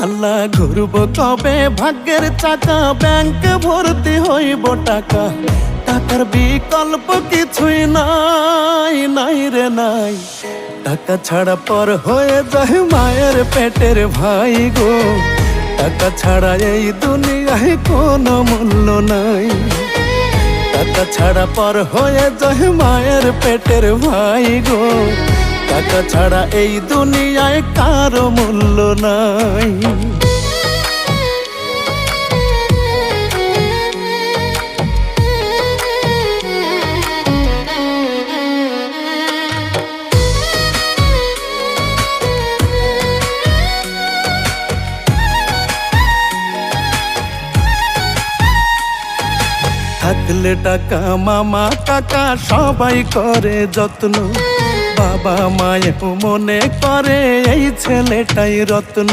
আল্লাহ ঘুরব কবে ভাগ্যের চাকা, ব্যাংকে ভর্তি হইব টাকা, টাকার বিকল্প কিছুই নাই, নাই রে নাই। টাকা ছাড়া পর হয়ে যায় মায়ের পেটের ভাই গো, টাকা ছাড়া এই দুনিয়ায় কোনো মূল্য নাই। টাকা ছাড়া পর হয়ে যায় মায়ের পেটের ভাই গো, টাকা ছাড়া এই দুনিয়ায় কারো মূল্য নাই। থাকলে টাকা মামা কাকা সবাই করে যত্ন, বাবা মায়েও মনে করে এই ছেলেটাই রত্ন।